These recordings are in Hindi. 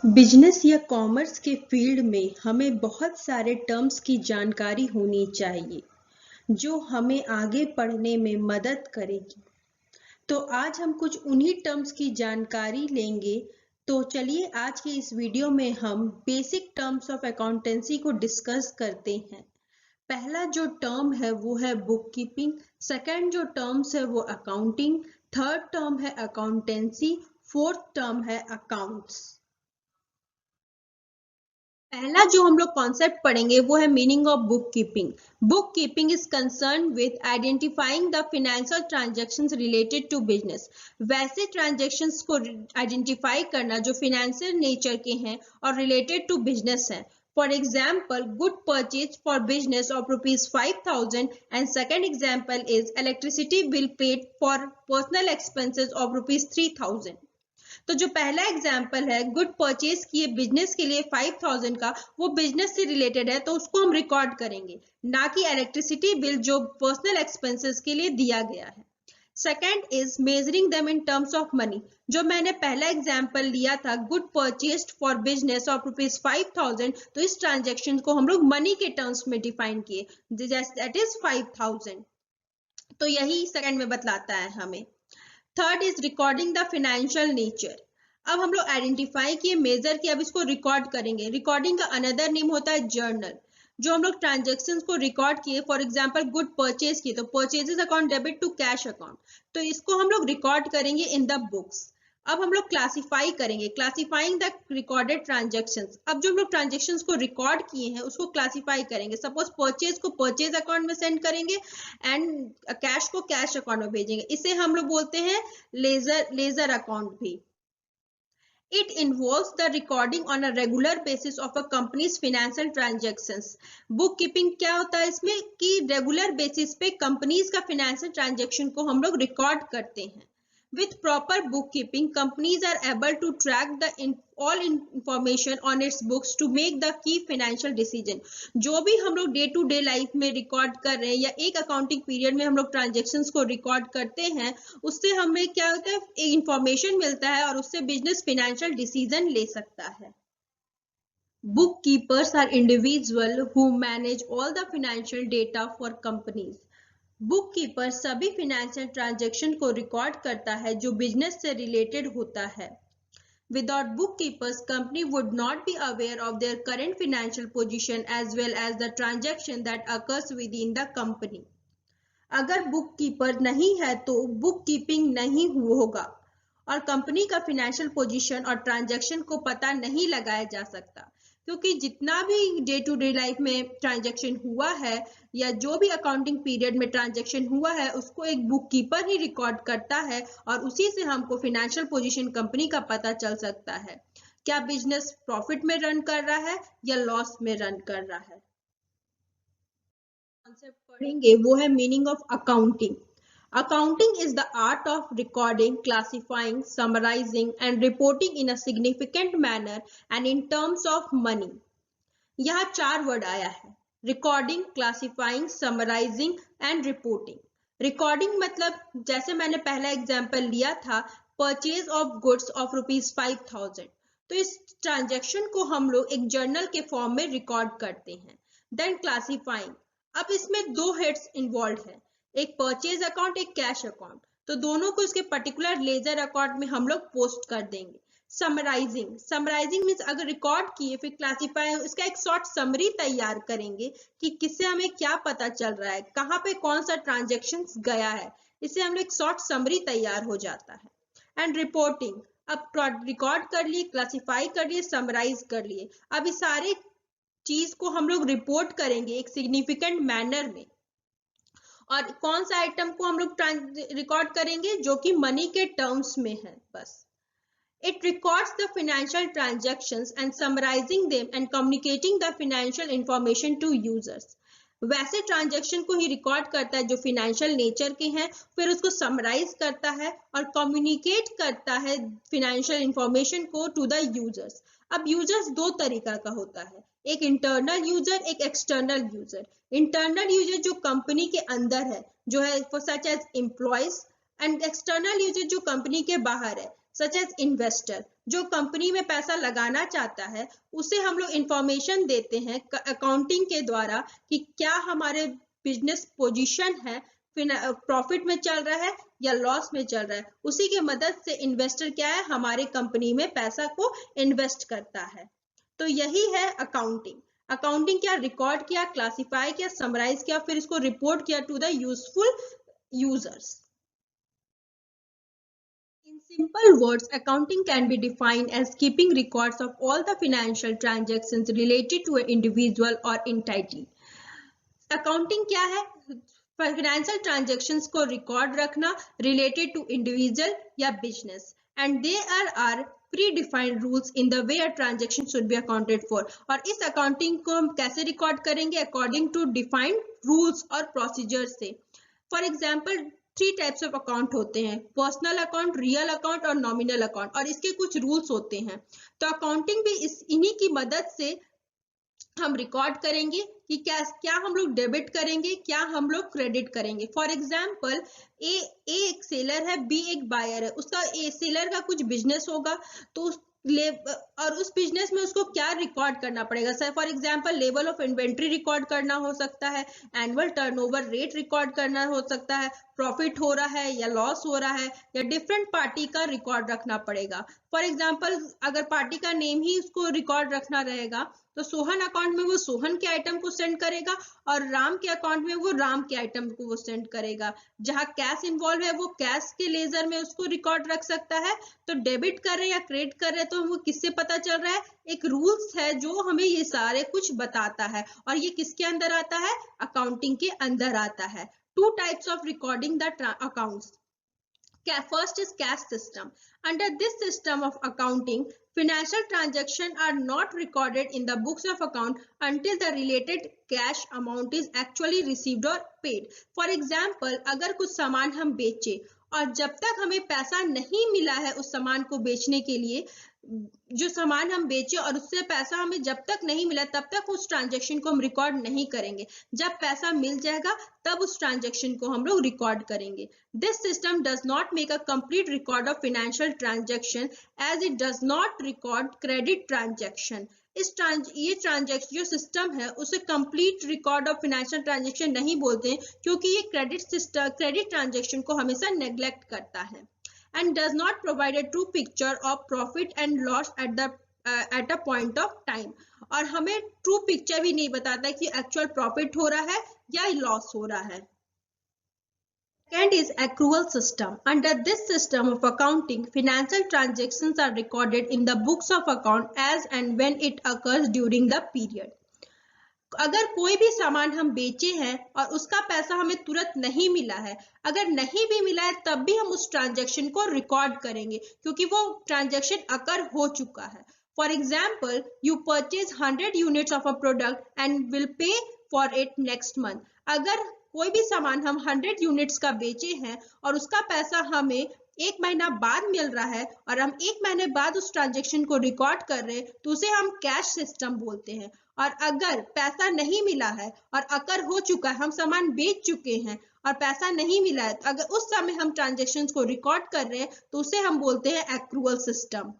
बिजनेस या कॉमर्स के फील्ड में हमें बहुत सारे टर्म्स की जानकारी होनी चाहिए जो हमें आगे पढ़ने में मदद करेगी। तो आज हम कुछ उन्हीं टर्म्स की जानकारी लेंगे। तो चलिए आज की इस वीडियो में हम बेसिक टर्म्स ऑफ अकाउंटेंसी को डिस्कस करते हैं। पहला जो टर्म है वो है बुक कीपिंग, सेकेंड जो टर्म्स है वो अकाउंटिंग, थर्ड टर्म है अकाउंटेंसी, फोर्थ टर्म है अकाउंट्स। पहला जो हम लोग कॉन्सेप्ट पढ़ेंगे वो है meaning of bookkeeping. Bookkeeping is concern with identifying the financial transactions related to business. वैसे ट्रांजैक्शंस को आइडेंटिफाई करना जो फाइनेंशियल नेचर के हैं और रिलेटेड टू बिजनेस हैं। For example, good purchase for business of ₹5,000 and second example is electricity bill paid for personal expenses of ₹3,000। तो जो पहला एग्जाम्पल है गुड परचेज किए बिजनेस के लिए 5,000 का, वो बिजनेस से रिलेटेड है तो उसको हम रिकॉर्ड करेंगे, ना कि इलेक्ट्रिसिटी बिल जो पर्सनल एक्सपेंसेस के लिए दिया गया है। Second is measuring them in terms of money. जो मैंने पहला एग्जाम्पल लिया था good purchase for business of ₹5,000, तो इस ट्रांजेक्शन को हम लोग मनी के टर्म्स में डिफाइन किए, दैट इज 5,000। तो यही सेकेंड में बतलाता है हमें। Third is recording the financial nature. अब हम लोग आइडेंटिफाई किए, मेजर किए, अब इसको रिकॉर्ड करेंगे। रिकॉर्डिंग का अनदर नेम होता है जर्नल। जो हम लोग ट्रांजेक्शन्स को रिकॉर्ड किए, फॉर एग्जांपल गुड परचेज किए तो purchases account debit to cash account, तो इसको हम लोग रिकॉर्ड करेंगे इन द बुक्स। अब हम लोग क्लासिफाई करेंगे, क्लासिफाइंग द रिकॉर्डेड ट्रांजेक्शंस। अब जो हम लोग ट्रांजेक्शंस को रिकॉर्ड किए हैं उसको क्लासिफाई करेंगे। सपोज परचेज को परचेज अकाउंट में सेंड करेंगे एंड कैश को कैश अकाउंट में भेजेंगे, इसे हम लोग बोलते हैं लेजर अकाउंट भी। It involves the recording on a regular basis of a company's financial transactions. Bookkeeping क्या होता है इसमें कि रेगुलर बेसिस पे कंपनीज का फाइनेंशियल ट्रांजैक्शन को हम लोग रिकॉर्ड करते हैं। With proper bookkeeping, companies are able to track all information on its books to make the key financial decision. जो भी हम लोग डे टू डे लाइफ में रिकॉर्ड कर रहे हैं या एक अकाउंटिंग पीरियड में हम लोग ट्रांजेक्शन्स को रिकॉर्ड करते हैं, उससे हमें क्या होता है, इंफॉर्मेशन मिलता है और उससे बिजनेस फाइनेंशियल डिसीजन ले सकता है। Bookkeepers are individuals who manage all the financial data for companies. Bookkeeper सभी फाइनेंशियल ट्रांजैक्शन को रिकॉर्ड करता है जो बिजनेस से रिलेटेड होता है। Without bookkeepers company would not be aware of their current financial position as well as the transaction that occurs within the company. अगर बुक कीपर नहीं है तो बुक कीपिंग नहीं होगा और कंपनी का फाइनेंशियल पोजीशन और ट्रांजैक्शन को पता नहीं लगाया जा सकता, क्योंकि जितना भी डे टू डे लाइफ में ट्रांजैक्शन हुआ है या जो भी अकाउंटिंग पीरियड में ट्रांजैक्शन हुआ है उसको एक बुक कीपर ही रिकॉर्ड करता है और उसी से हमको फाइनेंशियल पोजीशन कंपनी का पता चल सकता है, क्या बिजनेस प्रॉफिट में रन कर रहा है या लॉस में रन कर रहा है। कॉन्सेप्ट पढ़ेंगे वो है meaning of accounting. Accounting is the art of recording, classifying, summarizing and reporting in a significant manner and in terms of money. यहाँ 4 वर्ड आया है, recording, classifying, summarising and reporting. Recording मतलब जैसे मैंने पहला एग्जांपल लिया था परचेज ऑफ गुड्स ऑफ ₹5,000, तो इस ट्रांजैक्शन को हम लोग एक जर्नल के फॉर्म में रिकॉर्ड करते हैं। देन क्लासिफाइंग, अब इसमें 2 हेड्स इन्वॉल्व है, एक परचेज अकाउंट एक कैश अकाउंट, तो दोनों को इसके पर्टिकुलर लेजर अकाउंट में हम लोग पोस्ट कर देंगे। समराइजिंग, समराइजिंग मीन्स अगर रिकॉर्ड किए फिर क्लासिफाई, इसका एक शॉर्ट समरी तैयार करेंगे कि किससे हमें क्या पता चल रहा है, कहाँ पे कौन सा ट्रांजैक्शन गया है, इससे हम लोग एक शॉर्ट समरी तैयार हो जाता है। एंड रिपोर्टिंग, अब रिकॉर्ड कर लिए, क्लासिफाई कर लिए, समराइज कर लिए, अब इस सारे चीज को हम लोग रिपोर्ट करेंगे एक सिग्निफिकेंट मैनर में। और कौन सा आइटम को हम लोग रिकॉर्ड करेंगे जो कि मनी के टर्म्स में है बस। It records the financial transactions and summarizing them and communicating the financial information to users. वैसे ट्रांजैक्शन को ही रिकॉर्ड करता है जो फाइनेंशियल नेचर के हैं, फिर उसको समराइज करता है और कम्युनिकेट करता है फाइनेंशियल इंफॉर्मेशन को टू द यूजर्स। अब यूजर्स 2 तरीका का होता है, एक इंटरनल यूजर, एक एक्सटर्नल यूजर। इंटरनल यूजर जो कंपनी के अंदर है, जो है such as employees, and external user जो कंपनी के बाहर है, सच एज इन्वेस्टर, जो कंपनी में पैसा लगाना चाहता है उसे हम लोग इंफॉर्मेशन देते हैं अकाउंटिंग के द्वारा कि क्या हमारे बिजनेस पोजीशन है, प्रॉफिट में चल रहा है या लॉस में चल रहा है। उसी की मदद से इन्वेस्टर क्या है, हमारे कंपनी में पैसा को इन्वेस्ट करता है। तो यही है अकाउंटिंग। अकाउंटिंग क्या रिकॉर्ड किया, क्लासिफाई किया, समराइज किया, फिर इसको रिपोर्ट किया to the useful users. In simple words, accounting can be defined as keeping records of all the financial transactions related to an individual or entity. Accounting क्या है? फाइनेंशियल ट्रांजैक्शंस को रिकॉर्ड रखना रिलेटेड टू इंडिविजुअल या business, and there are predefined rules in the way a transaction should be accounted for. और इस अकाउंटिंग को हम कैसे रिकॉर्ड करेंगे? अकॉर्डिंग टू डिफाइंड रूल्स और प्रोसीजर से। For example 3 types of account होते हैं, पर्सनल अकाउंट, रियल अकाउंट और नॉमिनल अकाउंट, और इसके कुछ रूल्स होते हैं। तो अकाउंटिंग भी इन्हीं की मदद से हम रिकॉर्ड करेंगे कि क्या हम लोग डेबिट करेंगे, क्या हम लोग क्रेडिट करेंगे। फॉर एग्जाम्पल ए एक सेलर है, बी एक बायर है, उसका ए सेलर का कुछ बिजनेस होगा तो और उस बिजनेस में उसको क्या रिकॉर्ड करना पड़ेगा। Sir for example level of inventory record करना हो सकता है, एनुअल टर्नओवर रेट रिकॉर्ड करना हो सकता है, प्रॉफिट हो रहा है या लॉस हो रहा है, या डिफरेंट पार्टी का रिकॉर्ड रखना पड़ेगा। फॉर एग्जांपल अगर पार्टी का नेम ही उसको रिकॉर्ड रखना रहेगा तो सोहन अकाउंट में वो सोहन के आइटम को सेंड करेगा और राम के अकाउंट में वो राम के आइटम को वो सेंड करेगा। जहां कैश इन्वॉल्व है वो कैश के लेजर में उसको रिकॉर्ड रख सकता है। तो डेबिट कर रहे हैं या क्रेडिट कर रहे हैं तो वो किससे पता चल रहा है? एक रूल्स है जो हमें ये सारे कुछ बताता है, और ये किसके अंदर आता है? अकाउंटिंग के अंदर आता है। 2 types of recording the accounts. First is cash system. Under this system of accounting, financial transactions are not recorded in the books of account until the related cash amount is actually received or paid. For example, अगर कुछ सामान हम बेचे और जब तक हमें पैसा नहीं मिला है उस सामान को बेचने के लिए, जो सामान हम बेचे और उससे पैसा हमें जब तक नहीं मिला तब तक उस ट्रांजैक्शन को हम रिकॉर्ड नहीं करेंगे। जब पैसा मिल जाएगा तब उस ट्रांजैक्शन को हम लोग रिकॉर्ड करेंगे। This system does not make a complete record of financial transaction as it does not record credit transaction. ये ट्रांजैक्शन जो सिस्टम है उसे complete record of financial transaction नहीं बोलते हैं, क्योंकि ये क्रेडिट ट्रांजैक्शन को हमेशा नेग्लेक्ट करता है, and does not provide a true picture of profit and loss at a point of time। और हमें ट्रू पिक्चर भी नहीं बताता कि एक्चुअल प्रॉफिट हो रहा है या लॉस हो रहा है। Second is accrual system. Under this system of accounting, financial transactions are recorded in the books of account as and when it occurs during the period। अगर कोई भी सामान हम बेचे हैं और उसका पैसा हमें तुरंत नहीं मिला है, अगर नहीं भी मिला है तब भी हम उस ट्रांजैक्शन को रिकॉर्ड करेंगे क्योंकि वो ट्रांजैक्शन अकर हो चुका है। For example you purchase 100 units of a product and will pay for it next month. अगर कोई भी सामान हम 100 यूनिट्स का बेचे हैं और उसका पैसा हमें 1 महीना बाद मिल रहा है और हम 1 महीने बाद उस ट्रांजैक्शन को रिकॉर्ड कर रहे हैं तो उसे हम कैश सिस्टम बोलते हैं। और अगर पैसा नहीं मिला है और अकर हो चुका है, हम सामान बेच चुके हैं और पैसा नहीं मिला है, तो अगर उस समय हम ट्रांजैक्शंस को रिकॉर्ड कर रहे हैं तो उसे हम बोलते हैं एक्रूअल सिस्टम।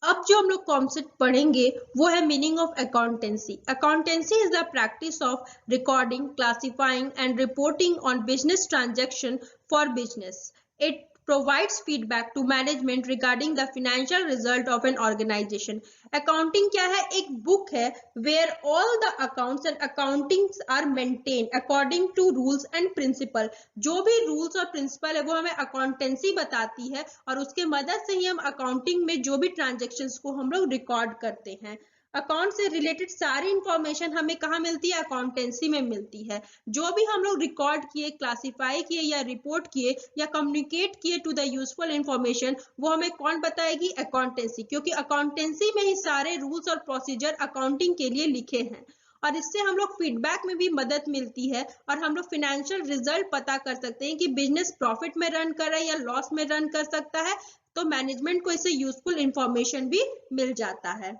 अब जो हम लोग कॉन्सेप्ट पढ़ेंगे वो है meaning of accountancy. Accountancy is the practice of recording, classifying and reporting on business transaction for business. It provides feedback to management regarding the financial result of an organization। Accounting क्या है? एक बुक है where all the accounts and accountings are maintained according to rules and principle। जो भी rules और principle है वो हमें accountancy बताती है और उसके मदद से ही हम accounting में जो भी transactions को हम लोग record करते हैं। अकाउंट से रिलेटेड सारी इंफॉर्मेशन हमें कहाँ मिलती है? अकाउंटेंसी में मिलती है। जो भी हम लोग रिकॉर्ड किए, क्लासिफाई किए या रिपोर्ट किए या कम्युनिकेट किए टू द यूजफुल इंफॉर्मेशन, वो हमें कौन बताएगी? अकाउंटेंसी, क्योंकि अकाउंटेंसी में ही सारे रूल्स और प्रोसीजर अकाउंटिंग के लिए लिखे हैं। और इससे हम लोग फीडबैक में भी मदद मिलती है और हम लोग फाइनेंशियल रिजल्ट पता कर सकते हैं कि बिजनेस प्रॉफिट में रन कर रहा है या लॉस में रन कर सकता है। तो मैनेजमेंट को इससे यूजफुल इंफॉर्मेशन भी मिल जाता है।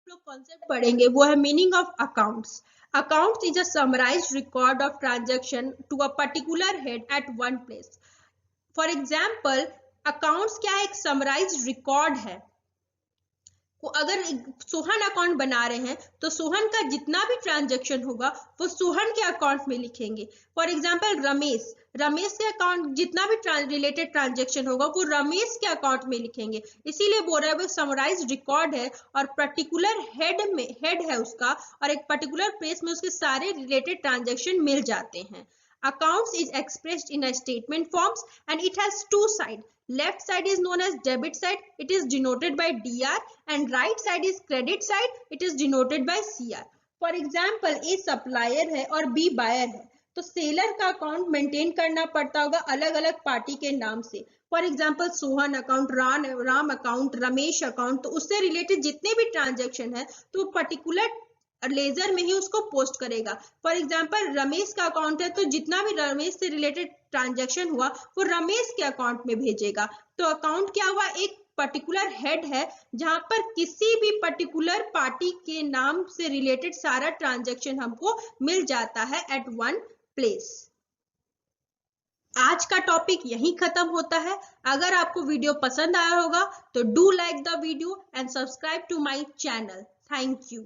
लोग कॉन्सेप्ट पढ़ेंगे वो है meaning of accounts. Accounts is a summarised record of transaction to a particular head at one place. For example accounts क्या है, एक समराइज्ड रिकॉर्ड है। अगर सोहन अकाउंट बना रहे हैं तो सोहन का जितना भी ट्रांजैक्शन होगा वो सोहन के अकाउंट में लिखेंगे। फॉर एग्जांपल रमेश के अकाउंट जितना भी रिलेटेड ट्रांजैक्शन होगा वो रमेश के अकाउंट में लिखेंगे। इसीलिए बोल रहा है वो समराइज्ड रिकॉर्ड है और पर्टिकुलर हेड है उसका, और एक पर्टिकुलर प्लेस में उसके सारे रिलेटेड ट्रांजैक्शन मिल जाते हैं। Accounts is expressed in a statement forms and it has two sides. Left side is known as debit side, it is denoted by DR, and right side is credit side, it is denoted by CR. For example, A supplier है और B buyer है, तो सेलर का अकाउंट मेंटेन करना पड़ता होगा अलग अलग पार्टी के नाम से। For example Sohan account, Ram account, Ramesh account, तो उससे रिलेटेड जितने भी ट्रांजेक्शन है तो पर्टिकुलर लेजर में ही उसको पोस्ट करेगा। फॉर एग्जांपल रमेश का अकाउंट है तो जितना भी रमेश से रिलेटेड ट्रांजैक्शन हुआ वो रमेश के अकाउंट में भेजेगा। तो अकाउंट क्या हुआ, एक पर्टिकुलर हेड है जहां पर किसी भी पर्टिकुलर पार्टी के नाम से रिलेटेड सारा ट्रांजैक्शन हमको मिल जाता है एट वन प्लेस। आज का टॉपिक यहीं खत्म होता है। अगर आपको वीडियो पसंद आया होगा तो do like the video and subscribe to my channel. Thank you.